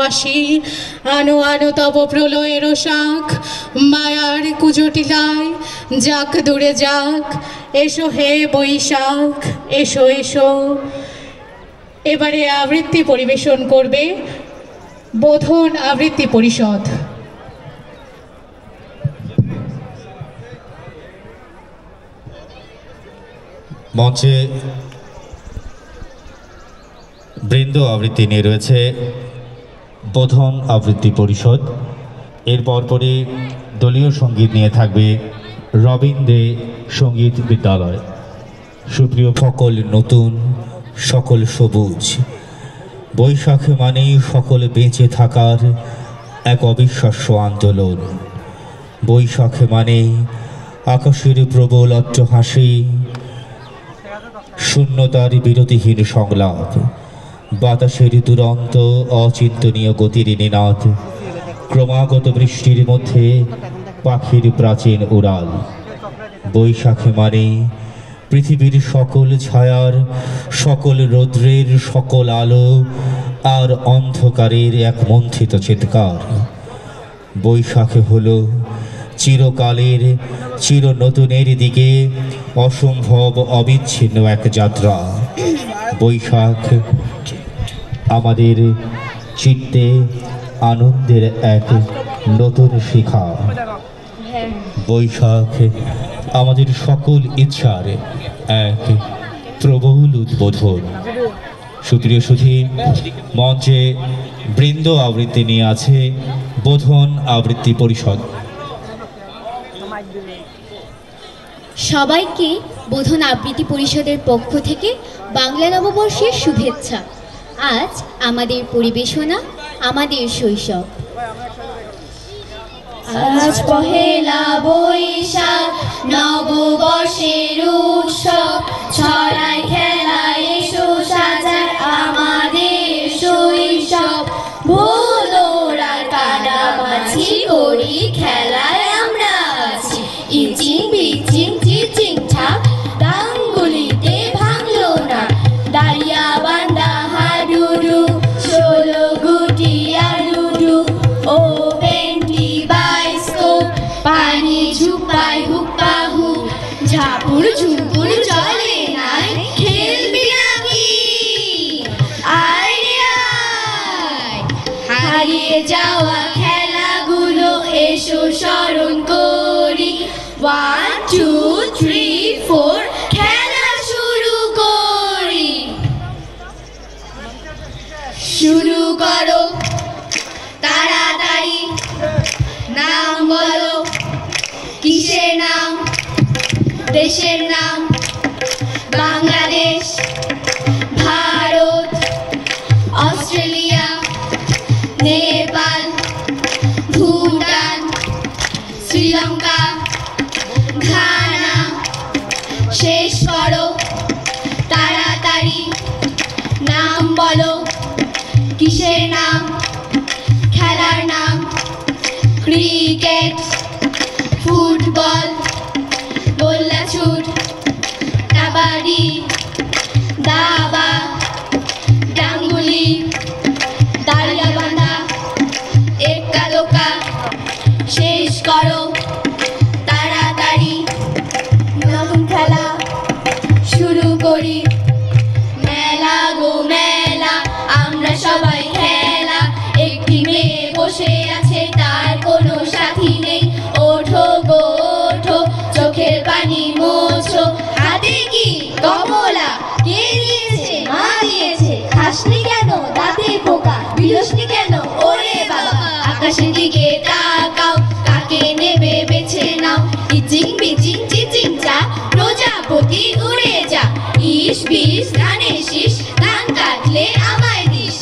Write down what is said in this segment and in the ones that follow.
আসি আনো আনো তব প্রলয়ের শাঁখ মায়ার কুজটিলায় যাক দূরে যাক এসো হে বৈশাখ এসো এসো। এবারে আবৃত্তি পরিবেশন করবে বোধন আবৃত্তি পরিষদ। মঞ্চে বৃন্দ আবৃত্তি নিয়ে রয়েছে বোধন আবৃত্তি পরিষদ। এর পরপরই দলীয় সঙ্গীত নিয়ে থাকবে রবিন দে সঙ্গীত বিদ্যালয়। সুপ্রিয় সকল নতুন সকল সবুজ, বৈশাখ মানেই সকল বেঁচে থাকার এক অবিশ্বাস্য আন্দোলন। বৈশাখ মানে আকাশের প্রবল অট্টহাসি, শূন্যতার বিরতিহীন সংলাপ, বাতাসের দুরন্ত অচিন্তনীয় গতির নিনাদ, ক্রমাগত বৃষ্টির মধ্যে পাখির প্রাচীন উড়াল। বৈশাখ মানে পৃথিবীর সকল ছায়ার সকল রৌদ্রের সকল আলো আর অন্ধকারের এক মন্থিত চিৎকার। বৈশাখে হলো চিরকালের চির নতুনের দিকে অসম্ভব অবিচ্ছিন্ন এক যাত্রা। বৈশাখ আমাদের চিত্তে আনন্দের এক নতুন শিখা। বৈশাখ আমাদের সকল ইচ্ছার এক প্রবল উদ্বোধন। সুপ্রিয় সুধী, মঞ্চে বৃন্দ আবৃত্তি নিয়ে আছে বোধন আবৃত্তি পরিষদ। সবাইকে বোধন আবৃত্তি পরিষদের পক্ষ থেকে বাংলা নববর্ষের শুভেচ্ছা। আজ আমাদের পরিবেশনা আমাদের শৈশব। আজ পহেলা বৈশাখ নববর্ষের উৎসব, ছড়ায় খেলায় এসো সাজায় আমাদের শৈশব। ভোলোড়ার কানামাছি করি খেলায় আমরা আছি, ইচিং বিচিং চিচিং ছাপ ডাঙ্গুলিতে ভাঙলো না, দাঁড়িয়া বান্দা হাডুডু ষোলো গুটি আর লুডু। ও পেন্টি বাইস্কোপ পানি ঝুপাই হুপ্পা হুপ, ঝাপুর ঝুপুর চলে নাই খেলবি নাকি? আয় রে আয়, হারিয়ে যাওয়া খেলাগুলো এসো স্মরণ করি। 1 2 3 4 খেলা শুরু করি। শুরু করো তাড়াতাড়ি, নাম বলো কিসের নাম? দেশের নাম বাংলাদেশ, ভারত, অস্ট্রেলিয়া, নেপাল, ভুটান, শ্রীলঙ্কা, ঘানা। শেষ করো তাড়াতাড়ি, নাম বলো কিসের নাম? খেলার নাম ক্রিকেট, ফুটবল, গোল্লাছুট, কাবাডি, দাবা, ডাঙ্গুলি, দাড়িয়াবান্ধা, এক্কা দোকা। শেষ করো তাড়াতাড়ি, নতুন খেলা শুরু করি। মেলা গো মেলা, আমরা সবাই খেলা। একটি মেয়ে বসে আছে, তার কোনো সাথী নেই। ওঠো গো ওঠো, চোখের পানি মোছো। হাতে কি কমলা? কে দিয়েছে? মা দিয়েছে। খাসনি কেন? দাঁতে পোকা। বিলসনি কেন? ওরে বাবা। আকাশের দিকে তাকাও, কাকে নেবে বেছে নাও। ইচিং বিচিং চিচিং চা, প্রজাপতি উড়ে যা। ইস বিষ ধানে শীষ, ধান কাটলে আমায় দিস।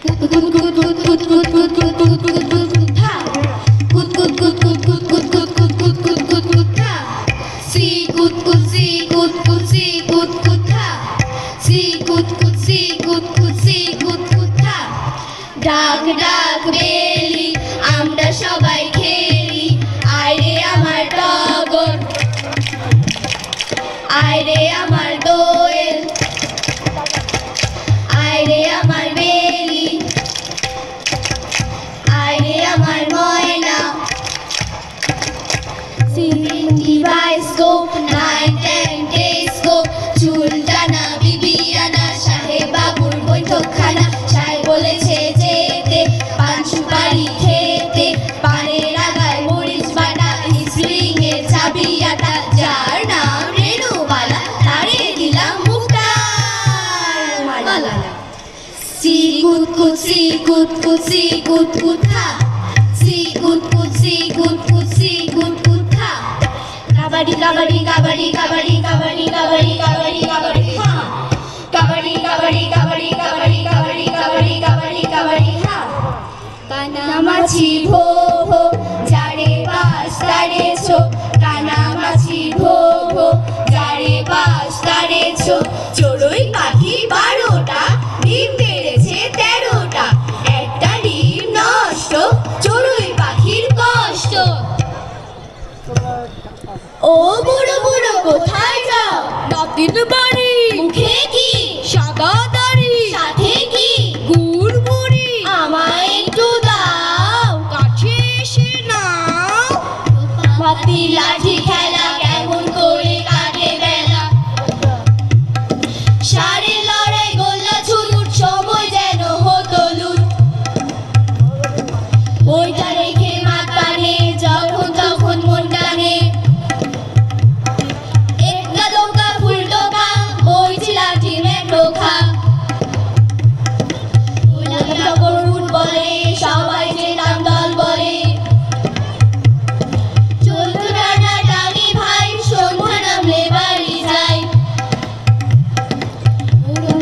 কুত কুত কুত কুত কুত কুত কুত কুত কুত কুত কুত কুত থা, কুত কুত কুত কুত কুত কুত কুত কুত কুত কুত কুত কুত থা। সি কুত কুত সি কুত কুত সি কুত কুত থা, সি কুত কুত সি কুত কুত সি কুত কুত থা। ডাক ডাক বেলি, আমরা সবাই খেলি। আয়রে আমার টগর, আয়রে আমার দোয়েল, আয়রে আমার বেলি। কুতকুতা সি কুতকুতা কাবাডি কাবাডি কাবাডি কাবাডি কাবাডি কাবাডি কাবাডি কাবাডি হ্যাঁ কাবাডি কাবাডি কাবাডি কাবাডি কাবাডি কাবাডি কাবাডি কাবাডি হ্যাঁ কানামাছি ভো ভো যারে পাস তারে ছো কানামাছি ভো ভো যারে পাস তারে ছো চড়ুই পাখি 12টা ডিম পেড়েছে 13টা একটা ডিম নষ্ট চড়ুই পাখির কষ্ট ও বুড়ো বুড়ো কোথায় যাও নাতির বাড়ি মুখে কি সাদা দাড়ি সাথে কি গুড় মুড়ি আমায় একটু দাও কাছে এসে নাও হাতি লাঠি খেলা কেমন করে কাটে বেলা ষাঁড়ের লড়াই গোল্লা ছুট সময় যেন হতো লুট বইটা রেখে মাত পানে যখন তখন মন টানে একটা দোকা ফুলটো খা বইছি লাঠি মেট্রো খা ফুটবলে সবাই যেতাম দল বলে চলতো টানা টানি ভাই সন্ধ্যা নামলে বাড়ি যাই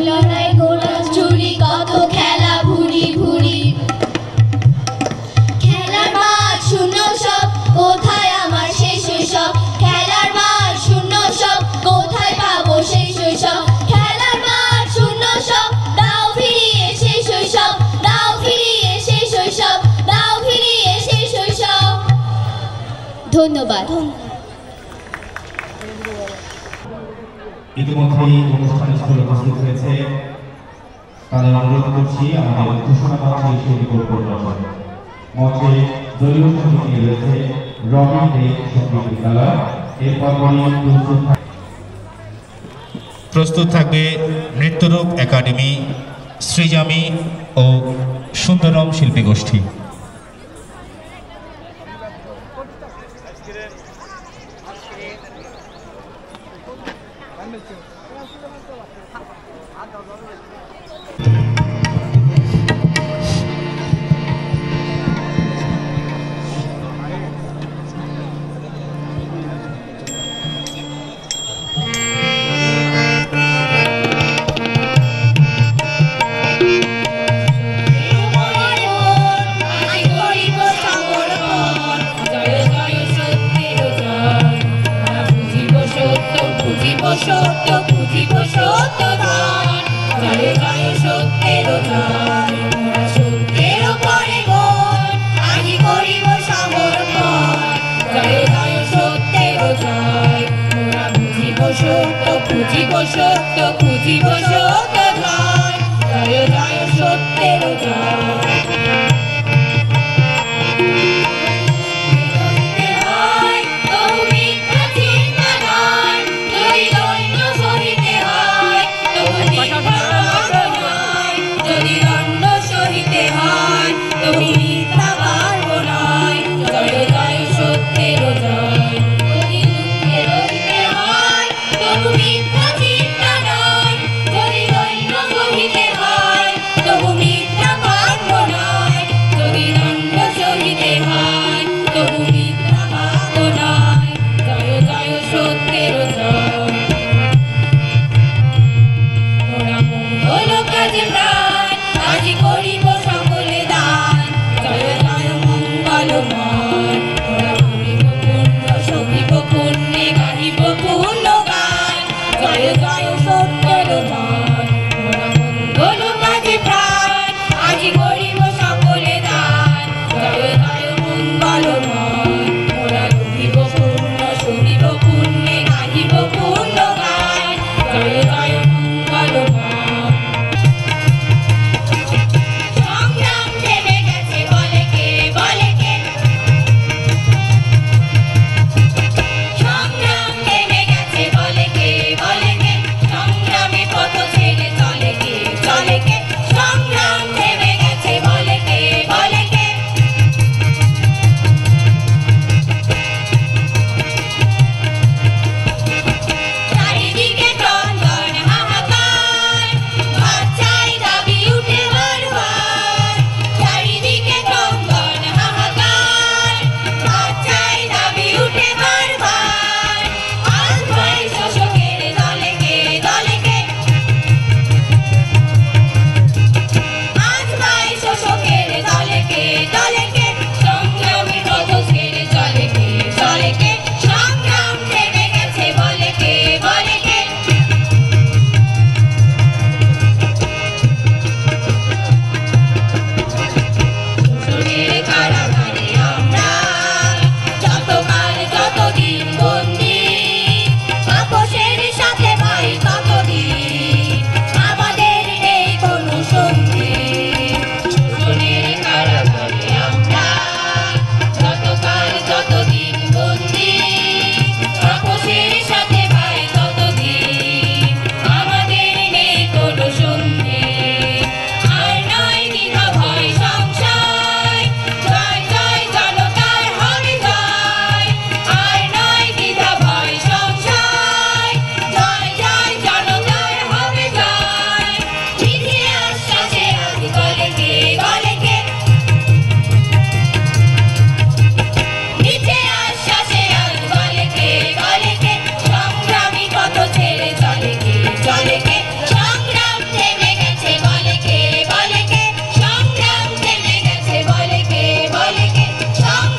লড়াই গোলা চুরি কত খেলা ভুরি ভুরি খেলার মাঠ শূন্য সব কোথায় আমার সেই শৈশব খেলার মাঠ শূন্য সব কোথায় পাবো সেই শৈশব খেলার মাঠ শূন্য সব দাও ফিরিয়ে সেই শৈশব দাও ফিরিয়ে সেই শৈশব দাও ফিরিয়ে সেই শৈশব ধন্যবাদ ইতিমধ্যেই অনুষ্ঠান স্থলে উপস্থিত হয়েছে তাদের অনুরোধ করছি আমাদের ঘোষণাপত্র তৈরি করবেন মঞ্চে দলীয় সমিতি রয়েছে রবিন ডে সংগীত বিদ্যালয় এরপর প্রস্তুত থাকবে নৃত্যরূপ একাডেমি শ্রীজামি ও সুন্দরম শিল্পী গোষ্ঠী। তবু মিথ্যা কর্ম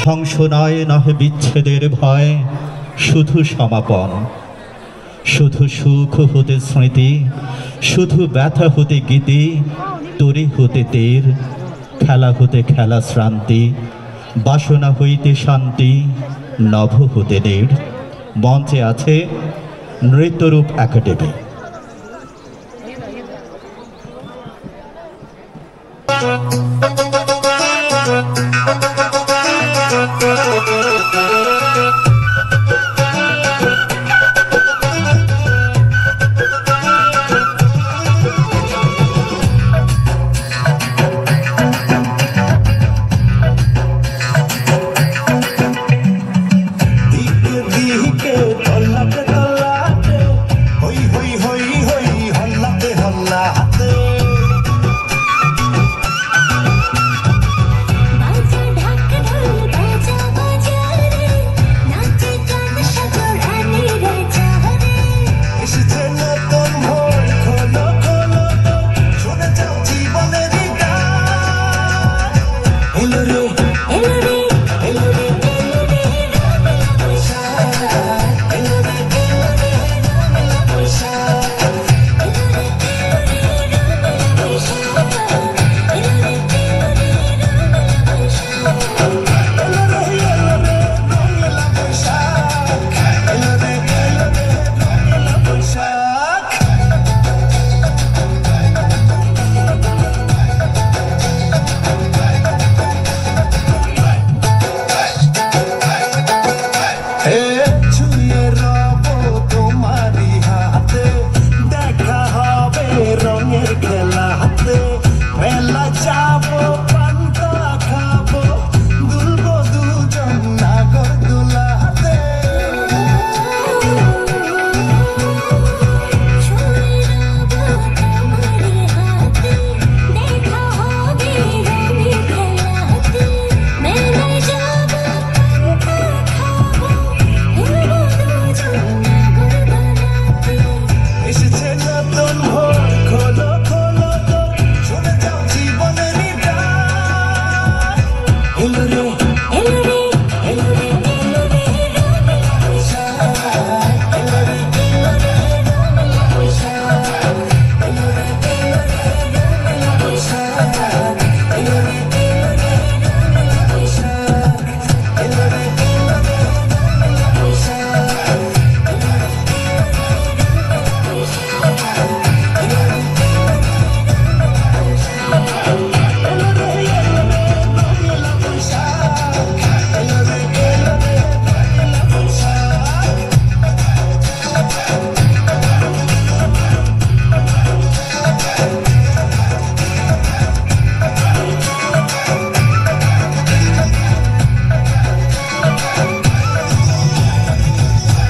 ধ্বংস নয় নহে বিচ্ছেদের ভয়, শুধু সমাপন। শুধু সুখ হতে স্মৃতি, শুধু ব্যথা হতে গীতি, তরি হতে তীর, খেলা হতে খেলা শ্রান্তি, বাসনা হইতে শান্তি, নভ হতে নীড়। মঞ্চে আছে নৃত্যরূপ একাডেমি।